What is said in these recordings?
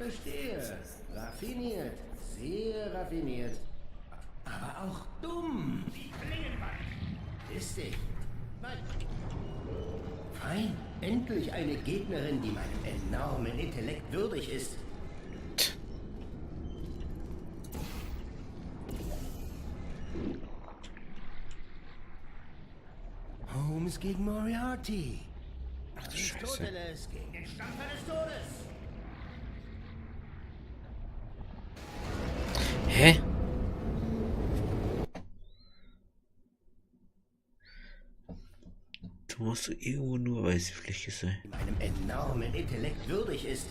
Verstehe. Raffiniert. Sehr raffiniert. Aber auch dumm. Die Klingenwand. Listig. Nein. Fein. Endlich eine Gegnerin, die meinem enormen Intellekt würdig ist. Holmes gegen Moriarty. Ach du Scheiße. Aristoteles gegen den Stampfer des Todes. Hä? Du musst irgendwo nur weiße Fläche sein. Die meinem enormen Intellekt würdig ist.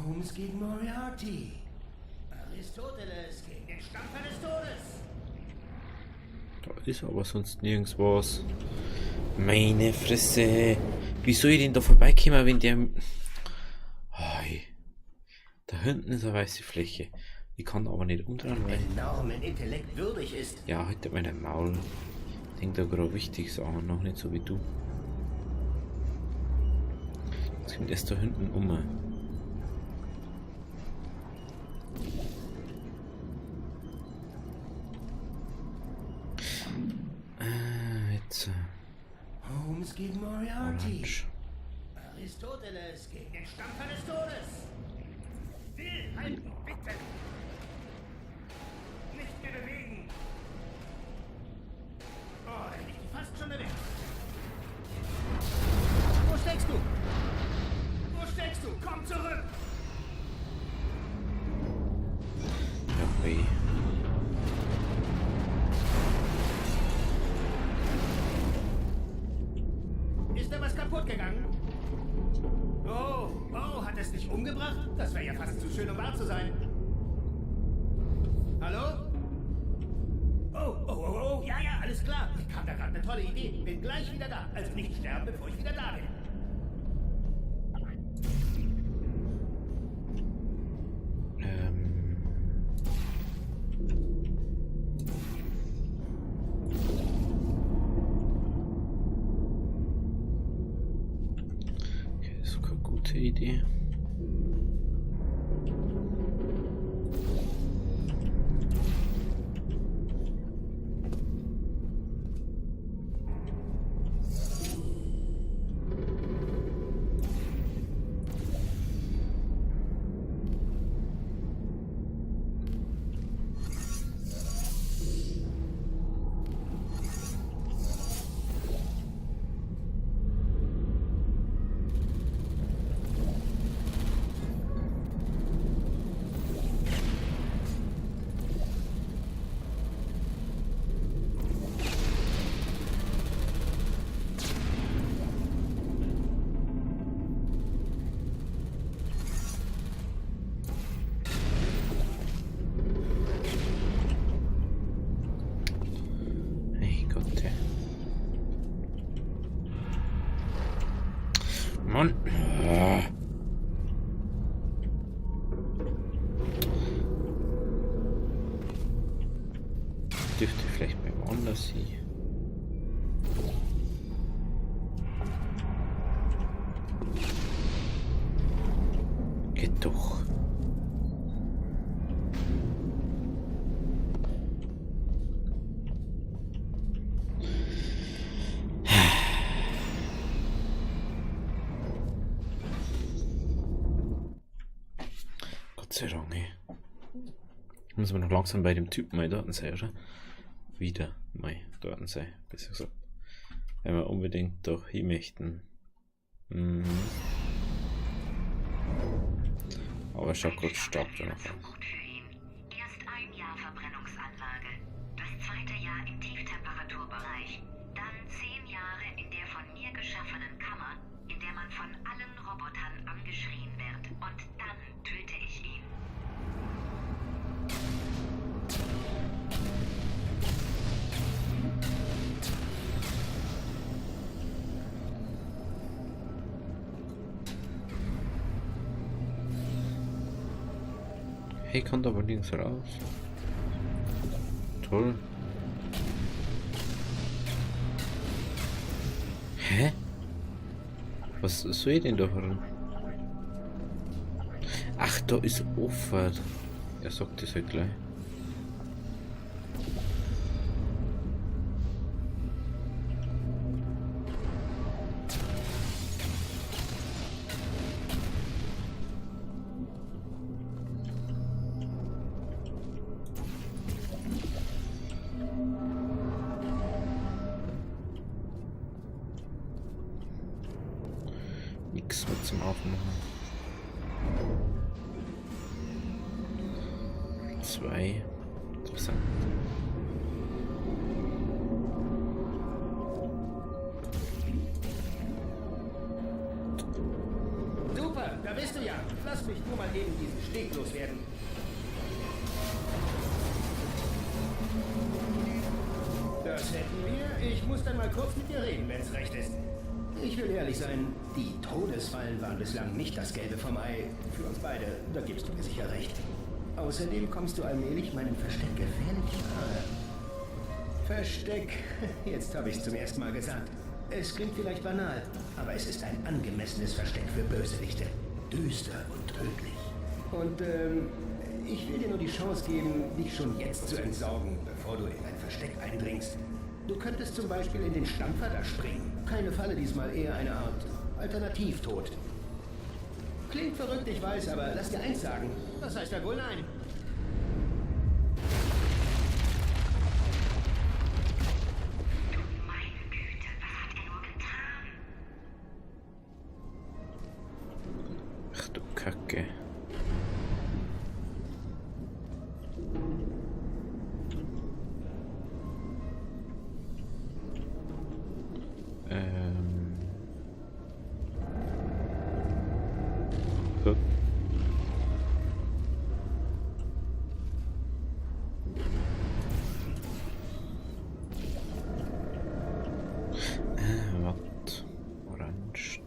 Holmes gegen Moriarty. Aristoteles gegen den Stampfer des Todes. Da ist aber sonst nirgends was. Meine Fresse. Wie soll ich denn da vorbeikommen, wenn der... Hey. Da hinten ist eine weiße Fläche. Ich kann aber nicht umdrehen, weil... Enormen Intellekt würdig ist. Ja, halt mein Maul. Ich denke da gerade wichtig Sachen, noch nicht so wie du. Jetzt kommt erst da hinten um. Jetzt. Holmes gegen Moriarty. Orange. Aristoteles gegen den Stampfer des Todes. Stillhalten, bitte. Nicht mehr bewegen. Oh, hätte ich die fast schon erwischt. Wo steckst du? Wo steckst du? Komm zurück! Ja, weh. Ist da was kaputt gegangen? Oh, hat es dich umgebracht? Das wäre ja fast zu schön, um wahr zu sein. Hallo? Oh, ja, alles klar. Ich kam da gerade eine tolle Idee. Bin gleich wieder da. Also nicht sterben, bevor ich wieder da bin. Okay, das ist keine gute Idee. Mann. Dürfte vielleicht beim woanders sein. Geht doch. Gott sei Dank, ey. Muss man noch langsam bei dem Typen mal dort sein, oder? Wieder mal dort sein, besser gesagt. Wenn wir unbedingt doch hin möchten. Aber Schokolade starb da noch. Gut für ihn. Erst ein Jahr Verbrennungsanlage, das zweite Jahr im Tieftemperaturbereich, dann 10 Jahre in der von mir geschaffenen Kammer, in der man von allen Robotern angeschrien wird, und dann töte ich ihn. Hey, kommt aber links raus. Toll. Hä? Was soll ich denn da rein? Ach, da ist offen. Er sagt das halt gleich. Nix mehr zum Aufmachen. 2. Interessant. Super, da bist du ja. Lass mich nur mal eben diesen Steg loswerden. Das hätten wir. Ich muss dann mal kurz mit dir reden, wenn's recht ist. Ich will ehrlich sein, die Todesfallen waren bislang nicht das Gelbe vom Ei. Für uns beide, da gibst du mir sicher recht. Außerdem kommst du allmählich meinem Versteck gefährlich nahe. Versteck, jetzt habe ich es zum ersten Mal gesagt. Es klingt vielleicht banal, aber es ist ein angemessenes Versteck für Bösewichte. Düster und tödlich. Und ich will dir nur die Chance geben, dich schon jetzt zu entsorgen, bevor du in ein Versteck eindringst. Du könntest zum Beispiel in den Stampfer da springen. Keine Falle diesmal, eher eine Art Alternativtod. Klingt verrückt, ich weiß, aber lass dir eins sagen. Was heißt da wohl nein? Meine Güte, was hat er nur getan? Ach du Kacke. Hup. Was? Orange.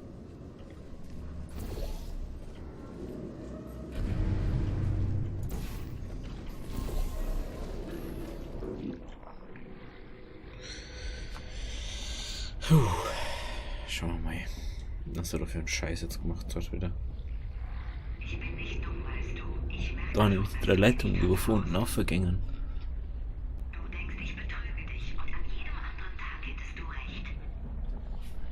Puh. Schauen wir mal, was er da für einen Scheiß jetzt gemacht hat wieder. Ich bin nicht dumm, weißt du. Ich merke Da nämlich die 3 Leitungen überfunden aufgegangen. Du denkst, ich betrüge dich und an jedem anderen Tag hättest du recht.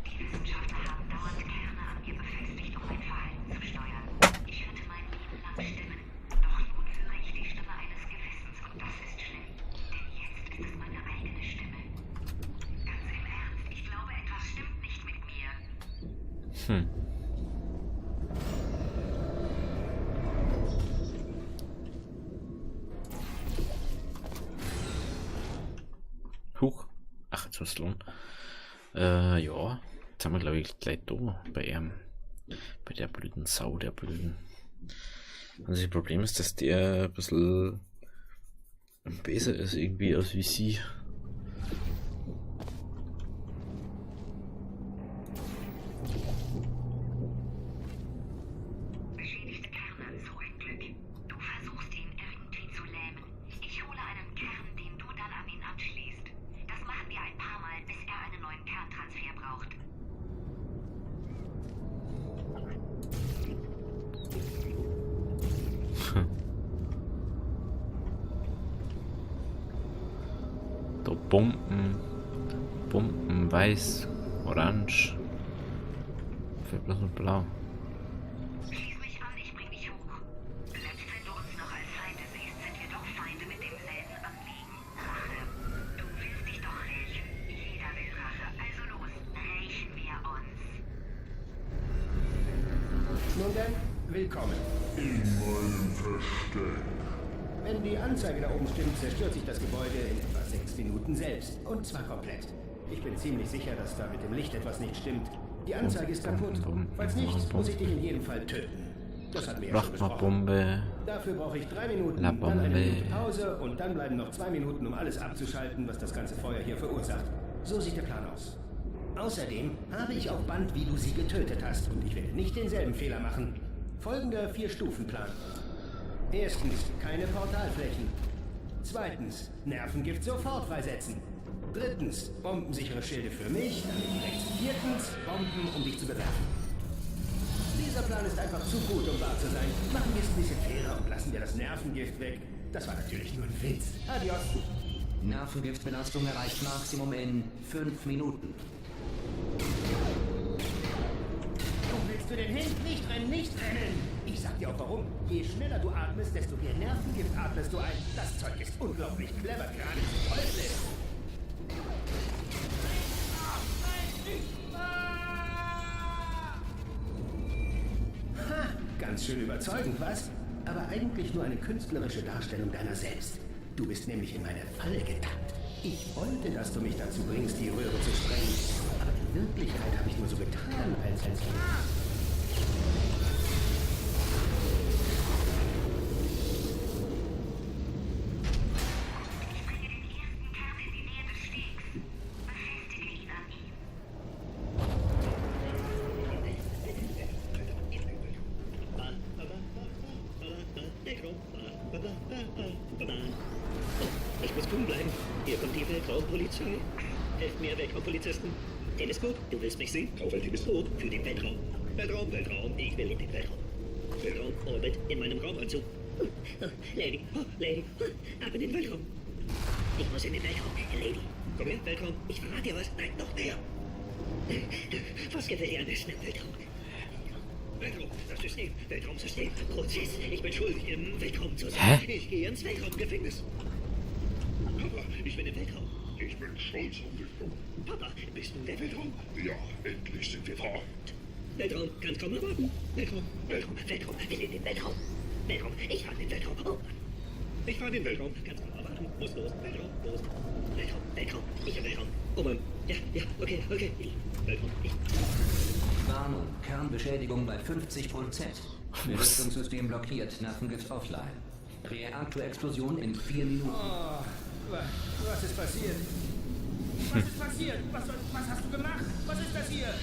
Die Wissenschaftler haben dauernd Kerne an mir befestigt, um mein Verhalten zu steuern. Ich hörte mein Leben lang Stimmen, doch nun höre ich die Stimme eines Gewissens und das ist schlimm. Denn jetzt ist es meine eigene Stimme. Ganz im Ernst, ich glaube, etwas stimmt nicht mit mir. Huch. Ach, jetzt was lohnt. Ja. Jetzt haben wir, glaube ich, gleich da bei ihm. Bei der blöden Sau, der blöden. Also das Problem ist, dass der ein bisschen besser ist irgendwie als wie sie. Beschädigte Kerne, so ein Glück. Du versuchst ihn irgendwie zu lähmen. Ich hole einen Kern, den du dann an ihn anschließt. Das machen wir ein paar Mal, bis er einen neuen Kerntransfer braucht. Da Bomben, weiß, orange. Fehlt bloß noch blau. Schließ mich an, ich bring dich hoch. Selbst wenn du uns noch als Feinde siehst, sind wir doch Feinde mit demselben Anliegen. Rache. Du willst dich doch rächen. Jeder will Rache. Also los, rächen wir uns. Nun denn, willkommen. In meinem Versteck. Wenn die Anzeige da oben stimmt, zerstört sich das Gebäude in etwa 6 Minuten selbst. Und zwar komplett. Ich bin ziemlich sicher, dass da mit dem Licht etwas nicht stimmt. Die Anzeige ist kaputt. Falls nicht, muss ich dich in jedem Fall töten. Das hat mir ja schon besprochen. Bombe. Dafür brauche ich 3 Minuten, La dann eine Bombe. Minute Pause und dann bleiben noch 2 Minuten, um alles abzuschalten, was das ganze Feuer hier verursacht. So sieht der Plan aus. Außerdem habe ich auf Band, wie du sie getötet hast und ich werde nicht denselben Fehler machen. Folgender 4-Stufen-Plan. Erstens, keine Portalflächen. Zweitens, Nervengift sofort freisetzen. Drittens, bombensichere Schilde für mich, damit rechts. Viertens, Bomben, um dich zu bewerfen. Dieser Plan ist einfach zu gut, um wahr zu sein. Machen wir es ein bisschen fairer und lassen wir das Nervengift weg. Das war natürlich nur ein Witz. Adios. Nervengiftbelastung erreicht Maximum in 5 Minuten. Wo willst du denn hin? Nicht rennen, nicht rennen! Ich sag dir auch warum. Je schneller du atmest, desto mehr Nervengift atmest du ein. Das Zeug ist unglaublich clever, geradezu teuflisch. Ha, ganz schön überzeugend, was? Aber eigentlich nur eine künstlerische Darstellung deiner selbst. Du bist nämlich in meine Falle getappt. Ich wollte, dass du mich dazu bringst, die Röhre zu sprengen. Aber in Wirklichkeit habe ich nur so getan, als... Ich muss cool bleiben. Hier kommt die Weltraumpolizei. Helft mir, Weltraumpolizisten. Teleskop, du willst mich sehen? Kauf ein Teleskop für den Weltraum. Weltraum, ich will in den Weltraum. Weltraumorbit in meinem Raumanzug. Lady, ab in den Weltraum. Ich muss in den Weltraum. Lady, komm her, Weltraum. Ich verrate dir was. Nein, noch mehr. Was gefällt dir am besten im Weltraum? Weltraum, das System, Weltraumsystem, Prozess. Ich bin schuldig, im Weltraum zu sein. Ich gehe ins Weltraumgefängnis. Papa, ich bin im Weltraum. Ich bin stolz auf dich, Junge. Papa, bist du der Weltraum? Ja, endlich sind wir da. Weltraum, kannst kaum erwarten. Weltraum, will in den Weltraum. Weltraum, ich fahre in den Weltraum. Oh Mann. Ich fahre in den Weltraum, kannst kaum erwarten. Muss los, Weltraum, los. Weltraum, ich im Weltraum. Oh Mann, ja, okay. Weltraum, ich... Warnung, Kernbeschädigung bei 50%. Belüftungssystem blockiert, Nervengift offline. Reaktorexplosion in 4 Minuten. Oh, was ist passiert? Was ist passiert? Was hast du gemacht? Was ist das hier?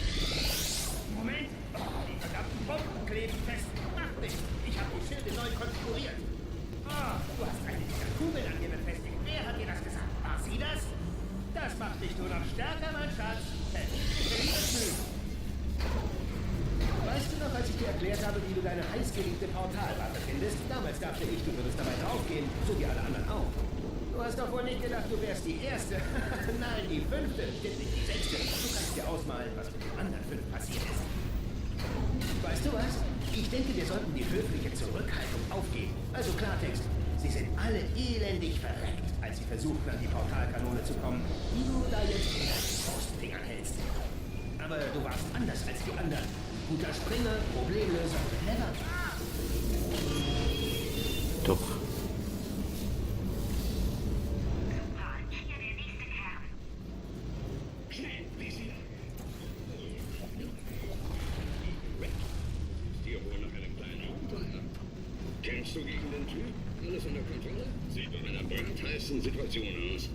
Moment! Die verdammten Bomben kleben fest. Mach nicht! Ich habe die Schilde neu konfiguriert. Oh, du hast eine dieser Kugeln an dir befestigt. Wer hat dir das gesagt? War sie das? Das macht dich nur noch stärker, mein Schatz. Weißt du noch, als ich dir erklärt habe, wie du deine heißgeliebte Portalwaffe findest? Damals dachte ich, du würdest dabei draufgehen, so wie alle anderen auch. Du hast doch wohl nicht gedacht, du wärst die Erste. Nein, die 5., stimmt nicht die 6. Du kannst dir ausmalen, was mit den anderen 5 passiert ist. Weißt du was? Ich denke, wir sollten die höfliche Zurückhaltung aufgeben. Also Klartext, sie sind alle elendig verreckt, als sie versuchten, an die Portalkanone zu kommen, die du da jetzt in deinen Faustfingern hältst. Aber du warst anders als die anderen. Guter Springer, Problemlöser, clever. Doch. Super, hier der nächste Kern. Schnell, visier. Dir wohl nach einem kleinen Abenteuer. Kämpfst du gegen den Typ? Alles unter Kontrolle? Sieht nach einer brandheißen Situation aus.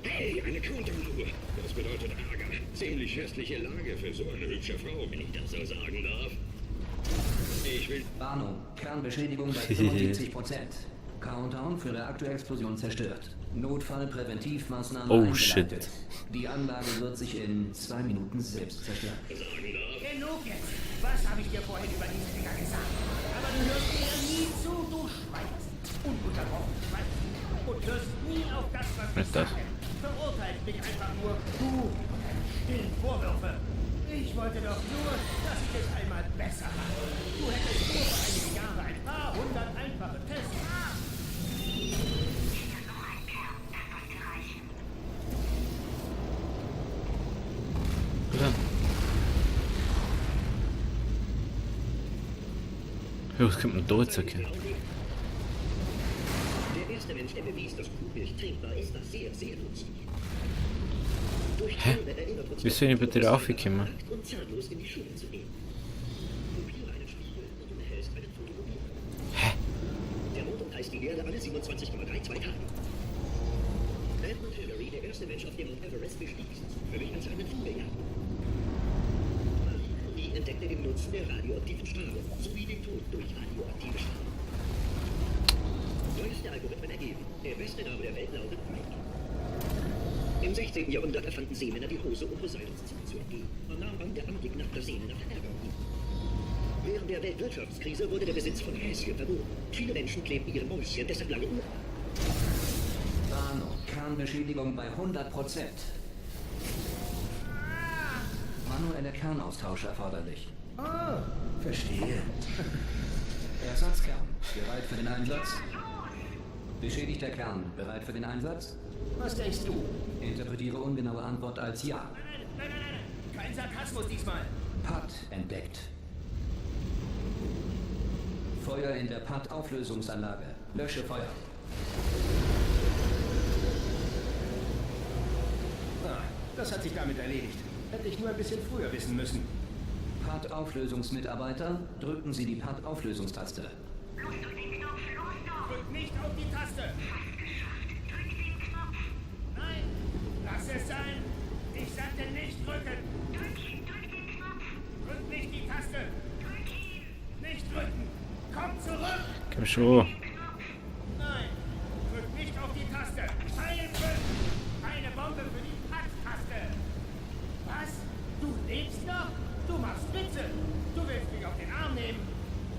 Hey, eine Counteruhr. Das bedeutet Ärger. Ziemlich hässliche Lage für so eine hübsche Frau, wenn ich das so sagen darf. Ich will... Warnung, Kernbeschädigung bei 75%. Countdown für Reaktorexplosion zerstört. Notfallpräventivmaßnahmen eingeleitet. Shit. Die Anlage wird sich in 2 Minuten selbst zerstören. sagen darf. Genug jetzt. Was habe ich dir vorhin über diese Dinger gesagt? Aber du hörst mir ja nie zu, du schweigst. Ununterbrochen schweigst. Und hörst nie auf das, was ich sage. Verurteilt mich einfach nur, du und deine stillen Vorwürfe. Ich wollte doch nur, dass ich es einmal besser mache. Du hättest nur für einige Jahre ein paar hundert einfache Tests. Hier noch ein Kern, das sollte reichen. Ja, was kommt denn da jetzt erkennen? Der erste Mensch, der bewies, dass Kuhmilch trinkbar ist, war sehr, sehr lustig. Hä? Wieso bin ich bei dir raufgekommen? Und zahnlos in die Schule zu gehen. Kopiere einen Spiegel und du erhältst einen Fotomobil. Hä? Der Mond umkreist die Erde alle 27,32 Tage. Edmund Hillary, der erste Mensch, auf dem Mount Everest bestieg, völlig an seinen Fliegerjagen. Marie Curie entdeckte den Nutzen der radioaktiven Strahlung sowie den Tod durch radioaktive Strahlung. Neueste Algorithmen ergeben. Der beste Name der Welt lautet Mike. Im 16. Jahrhundert erfanden Seemänner die Hose, um Poseidons Ziel zu entgehen. Man nahm an, der Anblick nackter Seemänner verärgert ihn. Während der Weltwirtschaftskrise wurde der Besitz von Häschen verboten. Viele Menschen klebten ihre Mäuschen deshalb lange um. Warnung, Kernbeschädigung bei 100%. Manueller Kernaustausch erforderlich. Ah, verstehe. Ersatzkern, bereit für den Einsatz? Beschädigter Kern, bereit für den Einsatz? Was denkst du? Interpretiere ungenaue Antwort als Ja. Nein. Kein Sarkasmus diesmal. PAD entdeckt. Feuer in der PAD-Auflösungsanlage. Lösche Feuer. Ah, das hat sich damit erledigt. Hätte ich nur ein bisschen früher wissen müssen. PAD-Auflösungsmitarbeiter, drücken Sie die PAD-Auflösungstaste. Los durch den Knopf, los doch! Drück nicht auf die Taste. Fast geschafft. Drück den Knopf. Nein, lass es sein. Ich sagte nicht drücken. Drück den Knopf. Drück nicht die Taste. Drück ihn. Nicht drücken. Komm zurück. Komm schon. Nein, drück nicht auf die Taste. Pfeil drücken. Eine Bombe für die Pad-Taste. Was? Du lebst noch? Du machst Witze. Du willst mich auf den Arm nehmen.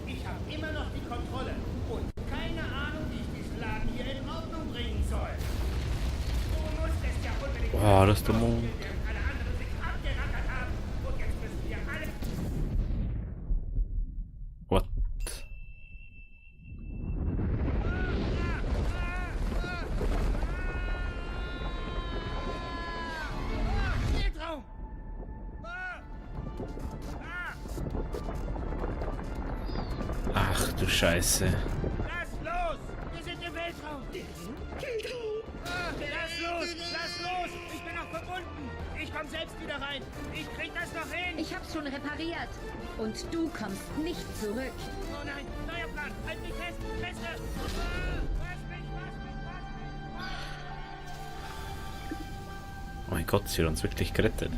Ich habe immer noch die Kontrolle und keine Ahnung, wie ich diesen Laden hier in Ordnung bringen soll. Du musst es ja unbedingt... Oh, das ist der Mond. Während alle anderen sich abgerackert haben. Und jetzt müssen wir alle... What? Weltraum! Ach du Scheiße. Lass los! Wir sind im Weltraum! Lass los! Lass los! Ich bin noch verbunden! Ich komme selbst wieder rein! Ich krieg das noch hin! Ich hab's schon repariert. Und du kommst nicht zurück. Oh nein! Neuer Plan! Halt mich fest! Feste! Fass mich! Oh mein Gott, sie hat uns wirklich gerettet.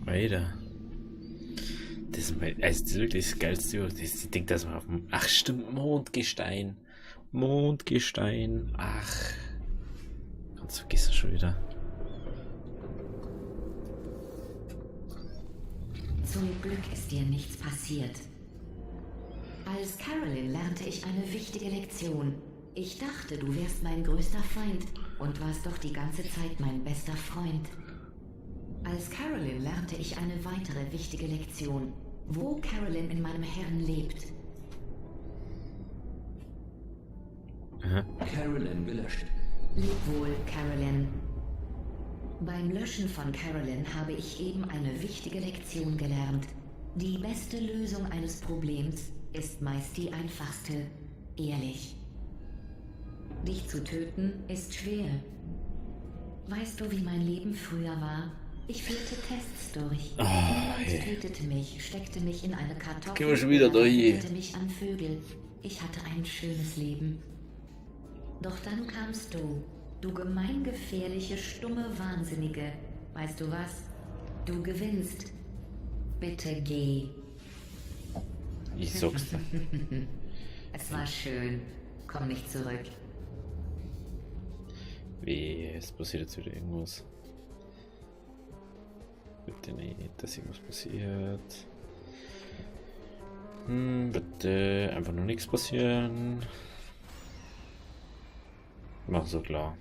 Weiter. Das ist wirklich das Geilste. Ich denke, dass man auf dem... Ach stimmt, Mondgestein. Mondgestein. Ach. Ganz vergessen schon wieder. Zum Glück ist dir nichts passiert. Als Carolyn lernte ich eine wichtige Lektion. Ich dachte, du wärst mein größter Feind und warst doch die ganze Zeit mein bester Freund. Als Carolyn lernte ich eine weitere wichtige Lektion. Wo Carolyn in meinem Herrn lebt. Carolyn gelöscht. Leb wohl, Carolyn. Beim Löschen von Carolyn habe ich eben eine wichtige Lektion gelernt. Die beste Lösung eines Problems ist meist die einfachste. Ehrlich. Dich zu töten ist schwer. Weißt du, wie mein Leben früher war? Ich führte Tests durch. Niemand tötete mich, steckte mich in eine Kartoffel. Gehen wir schon wieder oder da hier. erinnerte mich an Vögel. Ich hatte ein schönes Leben. Doch dann kamst du. Du gemeingefährliche, stumme Wahnsinnige. Weißt du was? Du gewinnst. Bitte geh. Ich sag's dir. Es war schön. Komm nicht zurück. Wie, es passiert jetzt wieder irgendwas. Bitte nicht, dass irgendwas passiert. Bitte einfach nur nichts passieren. Mach so klar.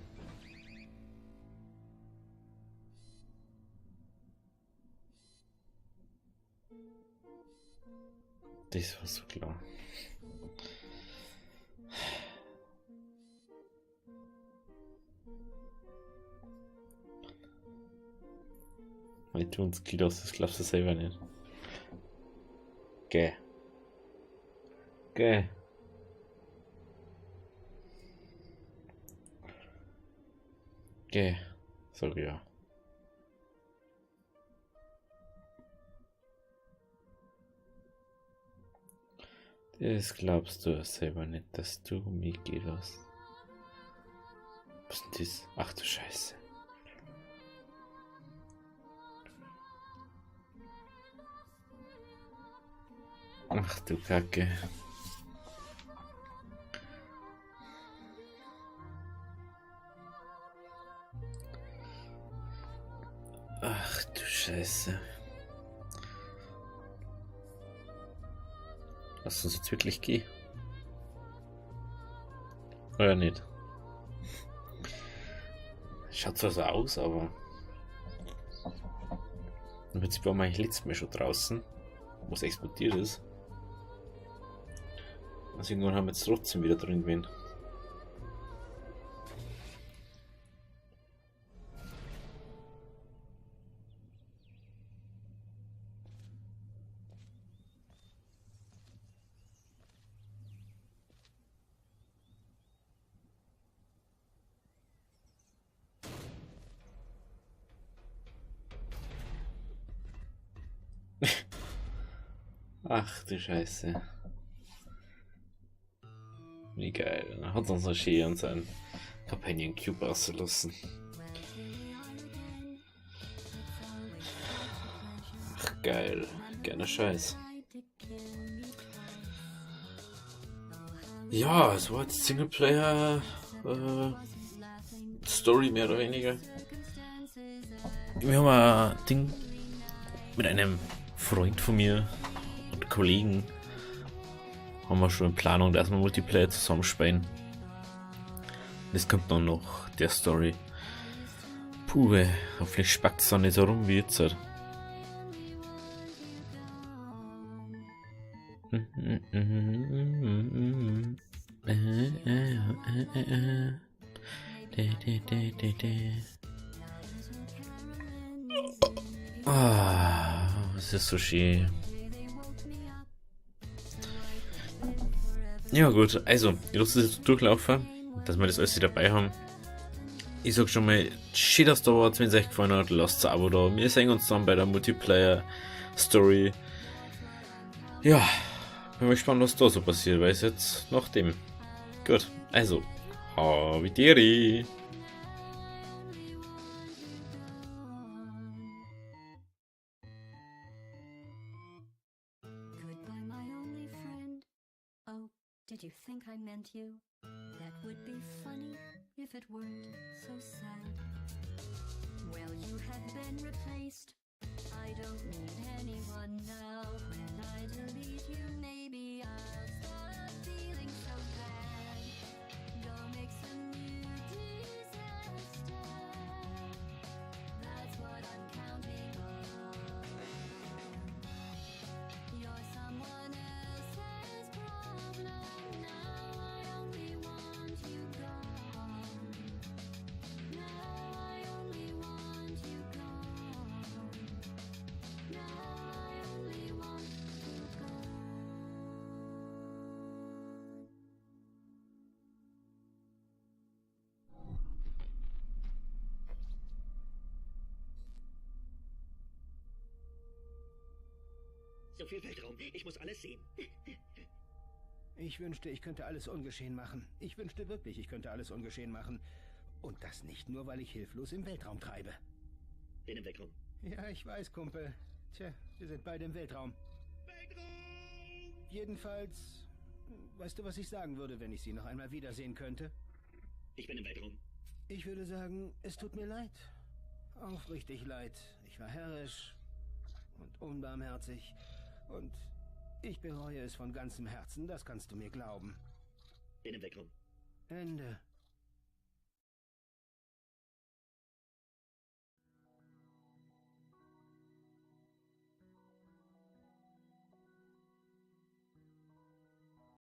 Das war so klar. Meine tun's geht aus, das glaubst du selber nicht. Geh. Geh. Geh. Sag ja. Das glaubst du selber nicht, dass du mich gehen lässt. Was ist denn das? Ach du Scheiße. Ach du Kacke. Ach du Scheiße. Lass uns jetzt wirklich gehen. Oder nicht? Schaut zwar so aus, aber im Prinzip waren wir eigentlich letztes Mal schon draußen, wo es explodiert ist. Also irgendwann haben wir jetzt trotzdem wieder drin gewesen. Ach du Scheiße. Wie geil. Dann hat uns noch schön und seinen Companion Cube ausgelassen. Ach geil. Geiler Scheiß. Ja, es war jetzt Singleplayer Story mehr oder weniger. Wir haben ein Ding mit einem Freund von mir und Kollegen haben wir schon in Planung, dass wir Multiplayer zusammenspielen. Das kommt dann noch der Story. Puh, hoffentlich spackt es dann nicht so rum wie jetzt. Ah, es ist so schön. Ja gut, also, ich lasse das jetzt durchlaufen, dass wir das alles hier dabei haben. Ich sag schon mal, schön, dass da war, wenn es euch gefallen hat, lasst ein Abo da. Wir sehen uns dann bei der Multiplayer-Story. Ja, bin mal gespannt, was da so passiert, weil es jetzt nach dem. Gut, also, Havideri. Goodbye, my only friend. Oh, did you think I meant you? That would be funny if it weren't so sad. Well, you have been replaced. I don't need anyone now. When I delete you, maybe I'll stop feeling so bad. Go make some new disaster. That's what I'm counting on. You're someone else's problem. Now I only want you gone. Now I only want you gone. Now I only want you gone. So viel Weltraum. Ich muss alles sehen. Ich wünschte, ich könnte alles ungeschehen machen. Ich wünschte wirklich, ich könnte alles ungeschehen machen. Und das nicht nur, weil ich hilflos im Weltraum treibe. Bin im Weltraum. Ja, ich weiß, Kumpel. Tja, wir sind beide im Weltraum. Jedenfalls, weißt du, was ich sagen würde, wenn ich sie noch einmal wiedersehen könnte? Ich bin im Weltraum. Ich würde sagen, es tut mir leid. Aufrichtig leid. Ich war herrisch und unbarmherzig. Und ich bereue es von ganzem Herzen, das kannst du mir glauben. Bin im Weltraum. Ende.